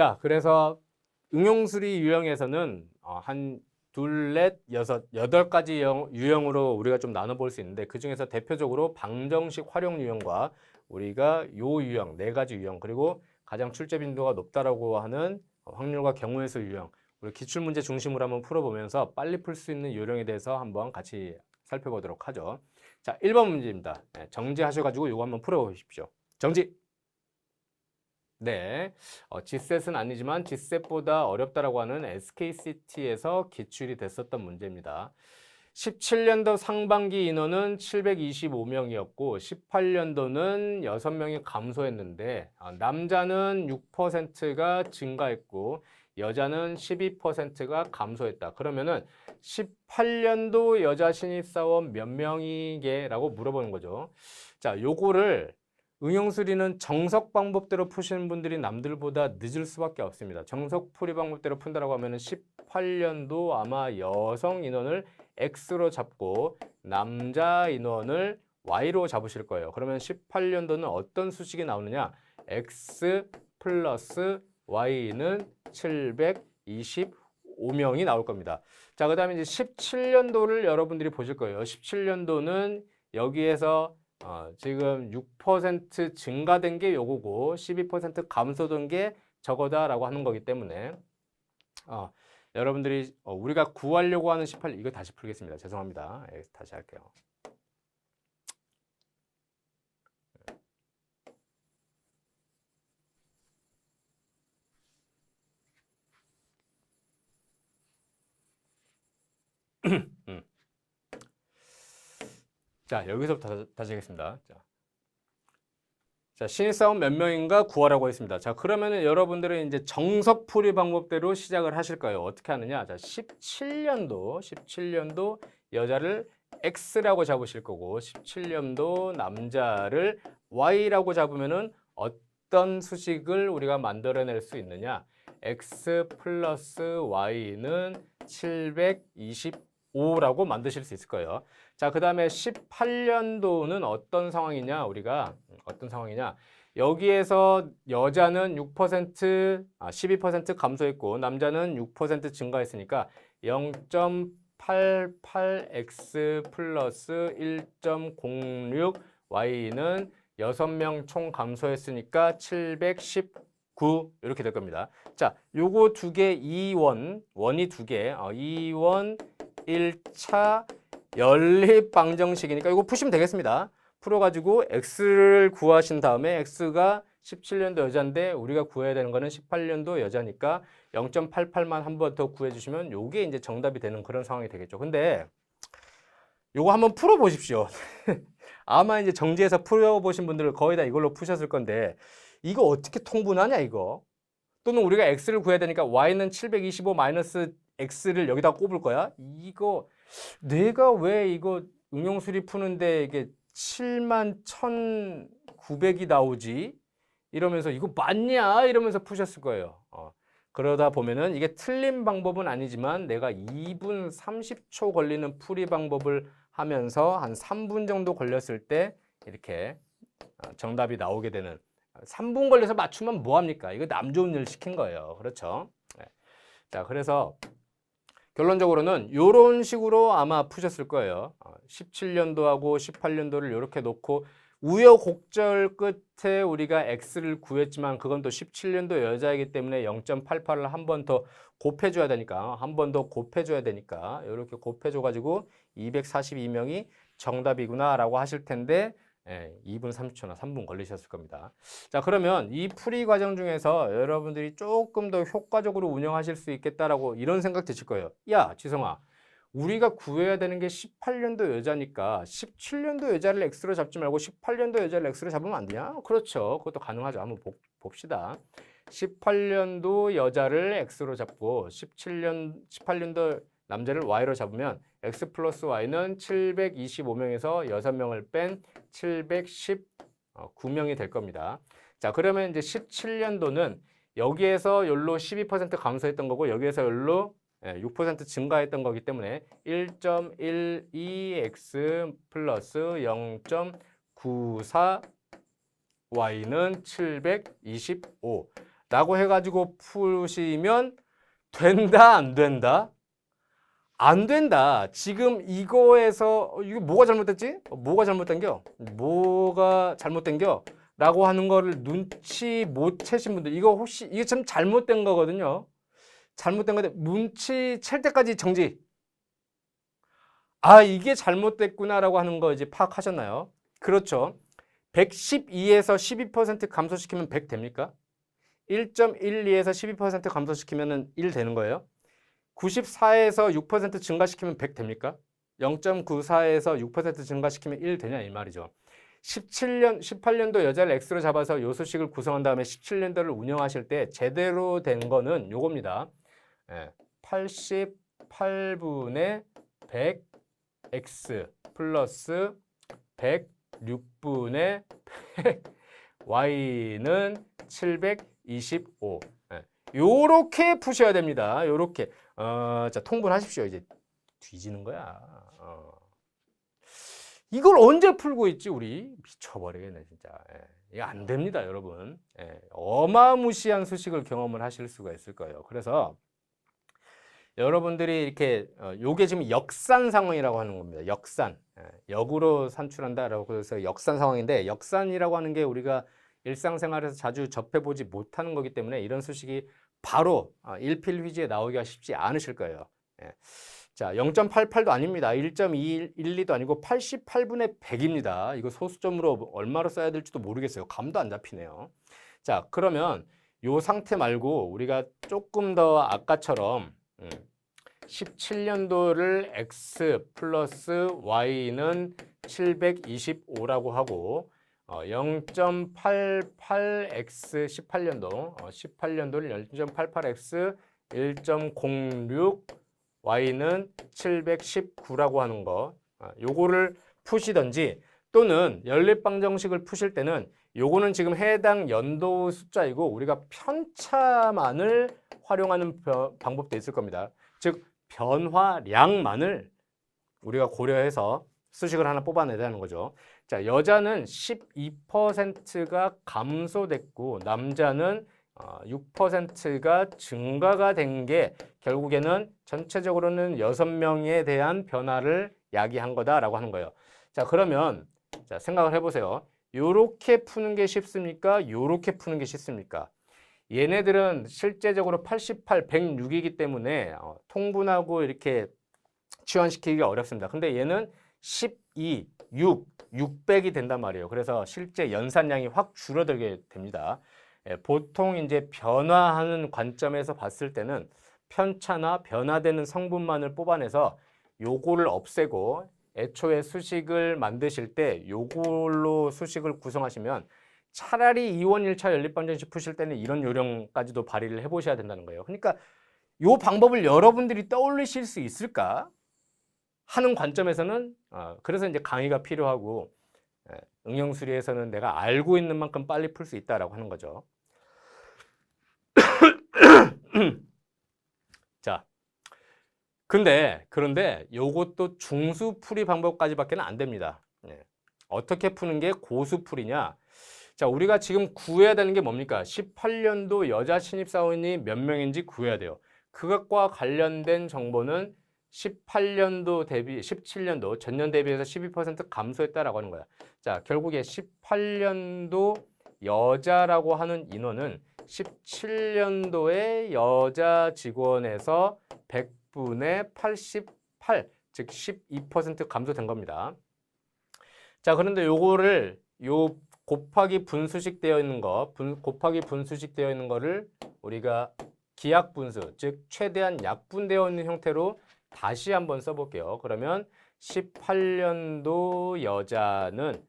자, 그래서 응용수리 유형에서는 한 둘, 넷, 여섯, 8가지 유형으로 우리가 좀 나눠볼 수 있는데 그 중에서 대표적으로 방정식 활용 유형과 우리가 요 유형, 4가지 유형, 그리고 가장 출제 빈도가 높다라고 하는 확률과 경우의 수 유형, 우리 기출문제 중심으로 한번 풀어보면서 빨리 풀 수 있는 요령에 대해서 한번 같이 살펴보도록 하죠. 자, 1번 문제입니다. 네, 정지하셔가지고 이거 한번 풀어보십시오. 정지! 네, GSET은 아니지만 GSET보다 어렵다라고 하는 SKCT에서 기출이 됐었던 문제입니다. 17년도 상반기 인원은 725명이었고 18년도는 6명이 감소했는데 남자는 6%가 증가했고 여자는 12%가 감소했다. 그러면은 18년도 여자 신입사원 몇 명이게라고 물어보는 거죠. 자, 요거를 응용수리는 정석 방법대로 푸시는 분들이 남들보다 늦을 수밖에 없습니다. 정석 풀이 방법대로 푼다라고 하면은 18년도 아마 여성 인원을 X로 잡고 남자 인원을 Y로 잡으실 거예요. 그러면 18년도는 어떤 수식이 나오느냐? X 플러스 Y는 725명이 나올 겁니다. 자, 그 다음에 이제 17년도를 여러분들이 보실 거예요. 17년도는 여기에서 지금 6% 증가된 게 요거고 12% 감소된 게 저거다라고 하는 거기 때문에 여러분들이 우리가 구하려고 하는 18, 이거 다시 풀겠습니다. 죄송합니다. 다시 할게요. 자, 여기서부터 다시 하겠습니다. 자, 신입사원 몇 명인가 구하라고 했습니다. 자, 그러면은 여러분들은 이제 정석풀이 방법대로 시작을 하실 거예요. 어떻게 하느냐? 자, 17년도 여자를 X라고 잡으실 거고 17년도 남자를 Y라고 잡으면은 어떤 수식을 우리가 만들어낼 수 있느냐? X 플러스 Y는 725라고 만드실 수 있을 거예요. 자, 그 다음에 18년도는 어떤 상황이냐? 우리가 어떤 상황이냐? 여기에서 여자는 12% 감소했고 남자는 6% 증가했으니까 0.88x 플러스 1.06y는 6명 총 감소했으니까 719 이렇게 될 겁니다. 자, 요거 두 개 2원, 원이 두 개, 2원 1차 연립 방정식이니까 이거 푸시면 되겠습니다. 풀어가지고 x를 구하신 다음에 x가 17년도 여자인데 우리가 구해야 되는 거는 18년도 여자니까 0.88만 한 번 더 구해주시면 요게 이제 정답이 되는 그런 상황이 되겠죠. 근데 요거 한번 풀어보십시오. 아마 이제 정지해서 풀어보신 분들은 거의 다 이걸로 푸셨을 건데 이거 어떻게 통분하냐 이거. 또는 우리가 x를 구해야 되니까 y는 725 마이너스 x를 여기다 꼽을 거야. 이거 내가 왜 이거 응용수리 푸는데 이게 71,900이 나오지? 이러면서 이거 맞냐? 이러면서 푸셨을 거예요. 그러다 보면은 이게 틀린 방법은 아니지만 내가 2분 30초 걸리는 풀이 방법을 하면서 한 3분 정도 걸렸을 때 이렇게 정답이 나오게 되는 3분 걸려서 맞추면 뭐합니까? 이거 남 좋은 일 시킨 거예요. 그렇죠? 네. 자, 그래서 결론적으로는 이런 식으로 아마 푸셨을 거예요. 17년도하고 18년도를 이렇게 놓고 우여곡절 끝에 우리가 X를 구했지만 그건 또 17년도 여자이기 때문에 0.88을 한 번 더 곱해줘야 되니까 이렇게 곱해줘가지고 242명이 정답이구나 라고 하실 텐데 2분 30초나 3분 걸리셨을 겁니다. 자, 그러면 이 풀이 과정 중에서 여러분들이 조금 더 효과적으로 운영하실 수 있겠다라고 이런 생각 드실 거예요. 야, 지성아, 우리가 구해야 되는 게 18년도 여자니까 17년도 여자를 X로 잡지 말고 18년도 여자를 X로 잡으면 안 되냐? 그렇죠. 그것도 가능하죠. 한번 봅시다. 18년도 여자를 X로 잡고 18년도 남자를 Y로 잡으면 X 플러스 Y는 725명에서 6명을 뺀 719명이 될 겁니다. 자, 그러면 이제 17년도는 여기에서 열로 12% 감소했던 거고 여기에서 열로 6% 증가했던 거기 때문에 1.12x 플러스 0.94y는 725. 라고 해가지고 푸시면 된다, 안 된다? 안 된다. 지금 이거에서 이거 뭐가 잘못됐지? 뭐가 잘못된겨? 뭐가 잘못된겨? 라고 하는 거를 눈치 못 채신 분들, 이거 혹시 이게 참 잘못된 거거든요. 잘못된 건데 눈치 챌 때까지 정지. 아, 이게 잘못됐구나라고 하는 거 이제 파악하셨나요? 그렇죠. 112에서 12% 감소시키면 100 됩니까? 1.12에서 12% 감소시키면 1 되는 거예요. 94에서 6% 증가시키면 100 됩니까? 0.94에서 6% 증가시키면 1 되냐 이 말이죠. 18년도 여자를 X로 잡아서 요 수식을 구성한 다음에 17년도를 운영하실 때 제대로 된 거는 요겁니다. 88분의 100X 플러스 106분의 100 Y는 725. 요렇게 푸셔야 됩니다. 요렇게. 자, 통분하십시오. 이제 뒤지는 거야. 이걸 언제 풀고 있지 우리? 미쳐버리겠네 진짜. 이거 안 됩니다 여러분. 어마무시한 수식을 경험을 하실 수가 있을 거예요. 그래서 여러분들이 이렇게 요게 지금 역산 상황이라고 하는 겁니다. 역산. 역으로 산출한다라고 해서 역산 상황인데, 역산이라고 하는 게 우리가 일상생활에서 자주 접해보지 못하는 거기 때문에 이런 수식이 바로 일필휘지에 나오기가 쉽지 않으실 거예요. 자, 0.88도 아닙니다. 1.212도 아니고 88분의 100입니다. 이거 소수점으로 얼마로 써야 될지도 모르겠어요. 감도 안 잡히네요. 자, 그러면 요 상태 말고 우리가 조금 더 아까처럼 17년도를 X 플러스 Y는 725라고 하고 0.88X 18년도 18년도를 0.88X 1.06 Y는 719라고 하는 거, 요거를 푸시던지, 또는 연립방정식을 푸실 때는 요거는 지금 해당 연도 숫자이고 우리가 편차만을 활용하는 방법도 있을 겁니다. 즉 변화량만을 우리가 고려해서 수식을 하나 뽑아내자는 거죠. 자, 여자는 12%가 감소됐고 남자는 6%가 증가가 된 게 결국에는 전체적으로는 6명에 대한 변화를 야기한 거다라고 하는 거예요. 자, 그러면 자, 생각을 해보세요. 요렇게 푸는 게 쉽습니까? 요렇게 푸는 게 쉽습니까? 얘네들은 실제적으로 88, 106이기 때문에 통분하고 이렇게 치환시키기가 어렵습니다. 근데 얘는 12, 600이 된단 말이에요. 그래서 실제 연산량이 확 줄어들게 됩니다. 보통 이제 변화하는 관점에서 봤을 때는 편차나 변화되는 성분만을 뽑아내서 요거를 없애고 애초에 수식을 만드실 때 요걸로 수식을 구성하시면 차라리 2원 1차 연립방정식 푸실 때는 이런 요령까지도 발휘를 해보셔야 된다는 거예요. 그러니까 요 방법을 여러분들이 떠올리실 수 있을까 하는 관점에서는 그래서 이제 강의가 필요하고 응용수리에서는 내가 알고 있는 만큼 빨리 풀 수 있다라고 하는 거죠. 자, 그런데 요것도 중수풀이 방법까지밖에 안 됩니다. 어떻게 푸는 게 고수풀이냐? 자, 우리가 지금 구해야 되는 게 뭡니까? 18년도 여자 신입사원이 몇 명인지 구해야 돼요. 그것과 관련된 정보는 18년도 대비 17년도 전년 대비해서 12% 감소했다라고 하는 거야. 자, 결국에 18년도 여자라고 하는 인원은 17년도의 여자 직원에서 100분의 88, 즉 12% 감소된 겁니다. 자, 그런데 요거를 요 곱하기 분수식 되어 있는 거, 곱하기 분수식 되어 있는 거를 우리가 기약분수, 즉 최대한 약분되어 있는 형태로 다시 한번 써볼게요. 그러면 18년도 여자는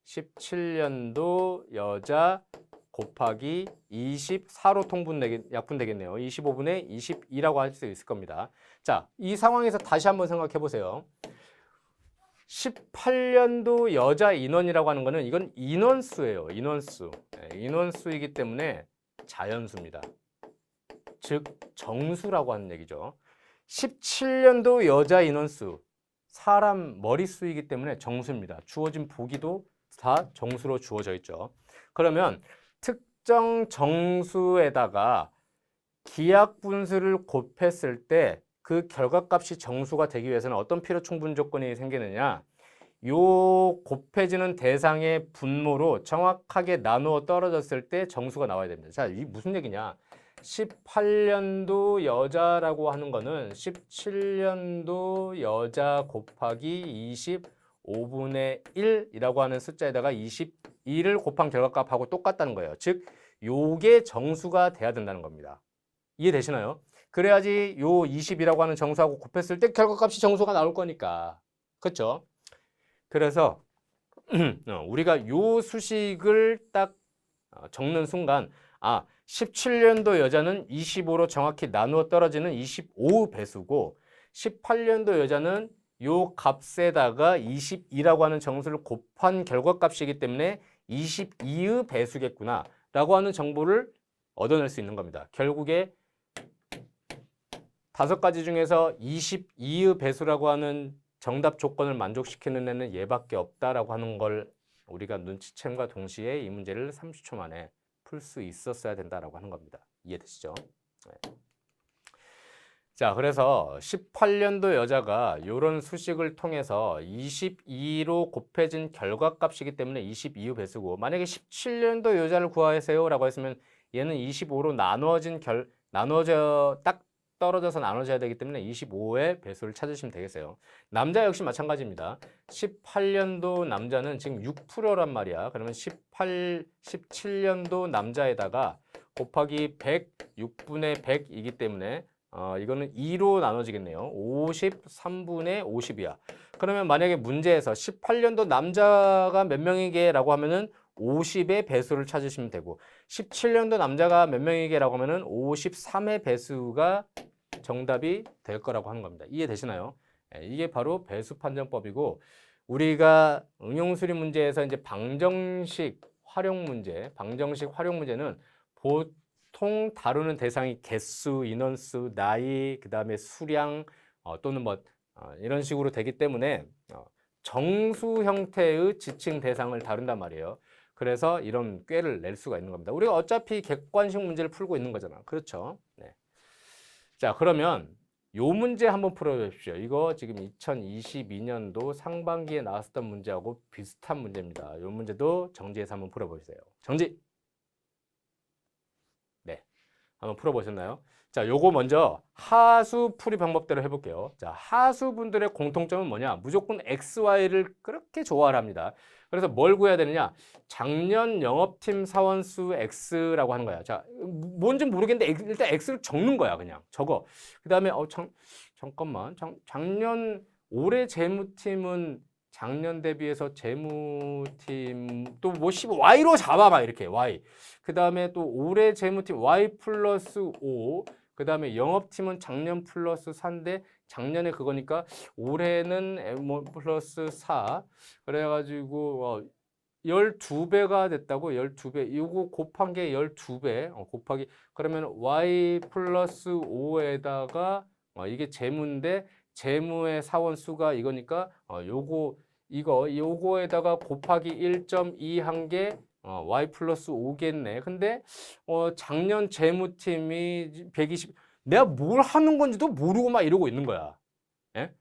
17년도 여자 곱하기 24로 약분되겠네요. 25분의 22라고 할 수 있을 겁니다. 자, 이 상황에서 다시 한번 생각해 보세요. 18년도 여자 인원이라고 하는 거는 이건 인원수예요. 인원수. 인원수이기 때문에 자연수입니다. 즉 정수라고 하는 얘기죠. 17년도 여자 인원수, 사람 머릿수이기 때문에 정수입니다. 주어진 보기도 다 정수로 주어져 있죠. 그러면 특정 정수에다가 기하 분수를 곱했을 때 그 결과값이 정수가 되기 위해서는 어떤 필요 충분 조건이 생기느냐? 요 곱해지는 대상의 분모로 정확하게 나누어 떨어졌을 때 정수가 나와야 됩니다. 자, 이게 무슨 얘기냐? 18년도 여자라고 하는 거는 17년도 여자 곱하기 25분의 1이라고 하는 숫자에다가 22를 곱한 결과값하고 똑같다는 거예요. 즉, 요게 정수가 돼야 된다는 겁니다. 이해되시나요? 그래야지 요 20이라고 하는 정수하고 곱했을 때 결과값이 정수가 나올 거니까. 그렇죠? 그래서 우리가 요 수식을 딱 적는 순간 17년도 여자는 25로 정확히 나누어 떨어지는 25배수고 18년도 여자는 요 값에다가 22라고 하는 정수를 곱한 결과값이기 때문에 22의 배수겠구나 라고 하는 정보를 얻어낼 수 있는 겁니다. 결국에 5가지 중에서 22의 배수라고 하는 정답 조건을 만족시키는 애는 얘밖에 없다라고 하는 걸 우리가 눈치챈과 동시에 이 문제를 30초 만에 풀 수 있었어야 된다라고 하는 겁니다. 이해되시죠? 네. 자, 그래서 18년도 여자가 이런 수식을 통해서 22로 곱해진 결과값이기 때문에 22의 배수고, 만약에 17년도 여자를 구하세요라고 했으면 얘는 25로 나눠져 딱 떨어져서 나눠져야 되기 때문에 25의 배수를 찾으시면 되겠어요. 남자 역시 마찬가지입니다. 18년도 남자는 지금 6%란 말이야. 그러면 17년도 남자에다가 곱하기 100, 6분의 100이기 때문에 이거는 2로 나눠지겠네요. 53분의 50이야. 그러면 만약에 문제에서 18년도 남자가 몇 명이게라고 하면은 50의 배수를 찾으시면 되고 17년도 남자가 몇 명이게라고 하면은 53의 배수가 정답이 될 거라고 하는 겁니다. 이해되시나요? 이게 바로 배수 판정법이고 우리가 응용수리 문제에서 이제 방정식 활용 문제는 보통 다루는 대상이 개수, 인원수, 나이, 그 다음에 수량 또는 이런 식으로 되기 때문에 정수 형태의 지칭 대상을 다룬단 말이에요. 그래서 이런 꾀를 낼 수가 있는 겁니다. 우리가 어차피 객관식 문제를 풀고 있는 거잖아. 그렇죠? 네. 자, 그러면 요 문제 한번 풀어보십시오. 이거 지금 2022년도 상반기에 나왔었던 문제하고 비슷한 문제입니다. 요 문제도 정지해서 한번 풀어보세요. 정지! 네, 한번 풀어보셨나요? 자, 요거 먼저 하수 풀이 방법대로 해볼게요. 자, 하수분들의 공통점은 뭐냐? 무조건 x, y를 그렇게 좋아를 합니다. 그래서 뭘 구해야 되느냐? 작년 영업팀 사원수 x라고 하는 거야. 자, 뭔지 모르겠는데 일단 x를 적는 거야. 그냥 적어. 그 다음에 잠깐만. 작년 올해 재무팀은 작년 대비해서 재무팀 또 뭐 y로 잡아봐. 이렇게 y. 그 다음에 또 올해 재무팀 y 플러스 5. 그 다음에 영업팀은 작년 플러스 4인데 작년에 그거니까 올해는 M 플러스 4. 그래가지고 12배가 됐다고. 12배. 이거 곱한 게 12배. 곱하기 그러면 y 플러스 5에다가 이게 재무인데 재무의 사원수가 이거니까 요거에다가 곱하기 1.2 한 게 y 플러스 5겠네. 근데 작년 재무팀이 120. 내가 뭘 하는 건지도 모르고 막 이러고 있는 거야. 예?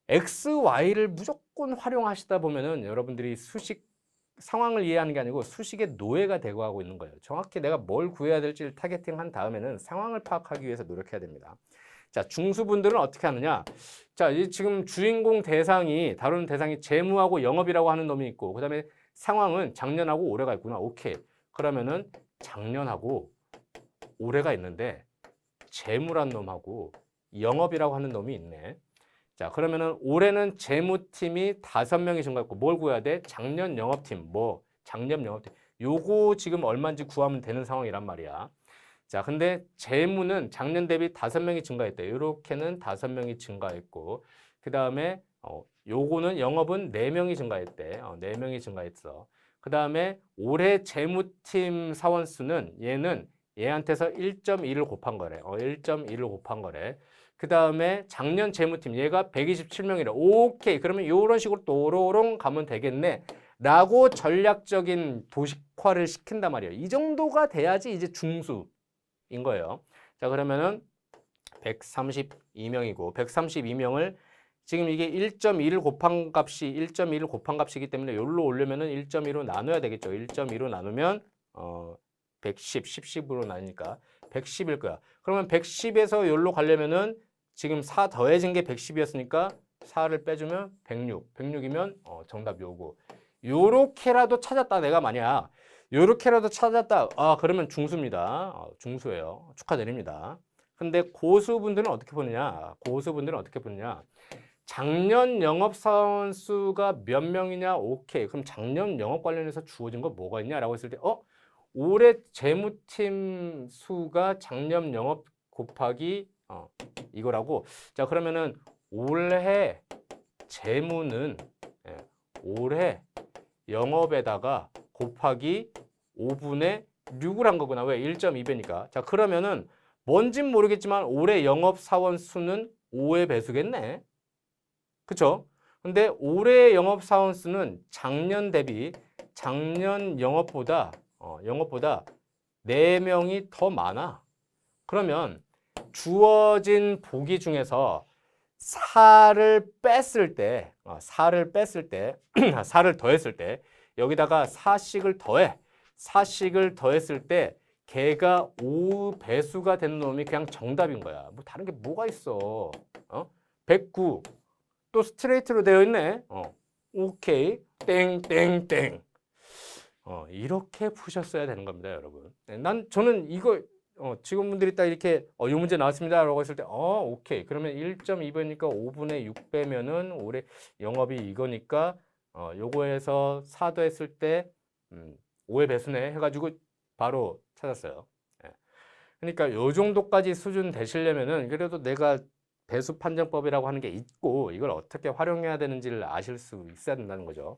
x, y를 무조건 활용하시다 보면은 여러분들이 수식 상황을 이해하는 게 아니고 수식의 노예가 되고 하고 있는 거예요. 정확히 내가 뭘 구해야 될지를 타겟팅한 다음에는 상황을 파악하기 위해서 노력해야 됩니다. 자, 중수분들은 어떻게 하느냐? 자, 지금 주인공 다루는 대상이 재무하고 영업이라고 하는 놈이 있고, 그 다음에 상황은 작년하고 올해가 있구나. 오케이. 그러면은 작년하고 올해가 있는데 재무란 놈하고 영업이라고 하는 놈이 있네. 자, 그러면은 올해는 재무팀이 5명이 증가했고 뭘 구해야 돼? 작년 영업팀. 작년 영업팀. 요거 지금 얼마인지 구하면 되는 상황이란 말이야. 자, 근데 재무는 작년 대비 5명이 증가했대. 이렇게는 5명이 증가했고, 그 다음에 요거는 영업은 4명이 증가했대. 4명이 증가했어. 그 다음에 올해 재무팀 사원수는 얘한테서 1.2를 곱한 거래. 1.2를 곱한 거래. 그 다음에 작년 재무팀 얘가 127명이래. 오케이. 그러면 이런 식으로 또로롱 가면 되겠네. 라고 전략적인 도식화를 시킨단 말이에요. 이 정도가 돼야지 이제 중수인 거예요. 자, 그러면은 132명이고 132명을 지금 이게 1.1을 곱한 값이 1.1을 곱한 값이기 때문에 여기로 오려면은 1.2로 나눠야 되겠죠. 1.2로 나누면 110, 10으로 나니까 110일 거야. 그러면 110에서 여기로 가려면은 지금 4 더해진 게 110이었으니까 4를 빼주면 106. 106이면 정답 요거. 요렇게라도 찾았다. 내가 만약 요렇게라도 찾았다. 아, 그러면 중수입니다. 중수예요. 축하드립니다. 근데 고수분들은 어떻게 보느냐? 고수분들은 어떻게 보느냐? 작년 영업사원 수가 몇 명이냐? 오케이. 그럼 작년 영업 관련해서 주어진 거 뭐가 있냐라고 했을 때 올해 재무팀 수가 작년 영업 곱하기 이거라고. 자, 그러면은 올해 재무는 올해 영업에다가 곱하기 5분의 6을 한 거구나. 왜? 1.2배니까. 자, 그러면은 뭔진 모르겠지만 올해 영업사원 수는 5의 배수겠네. 그쵸? 근데 올해 영업사원 수는 작년 대비 작년 영업보다 4명이 더 많아. 그러면 주어진 보기 중에서 4를 뺐을 때 4를 더했을 때 여기다가 4씩을 더해. 4씩을 더했을 때 걔가 5배수가 되는 놈이 그냥 정답인 거야. 뭐 다른 게 뭐가 있어. 109. 또 스트레이트로 되어 있네. 오케이. 땡땡땡. 이렇게 푸셨어야 되는 겁니다, 여러분. 저는 이거 직원분들이 딱 이렇게 이 문제 나왔습니다 라고 했을 때 오케이. 그러면 1.2배니까 5분의 6 빼면은 올해 영업이 이거니까 요거에서 4 더했을 때 5의 배수네 해가지고 바로 찾았어요. 예. 그러니까 요 정도까지 수준 되시려면은 그래도 내가 배수 판정법이라고 하는 게 있고 이걸 어떻게 활용해야 되는지를 아실 수 있어야 된다는 거죠.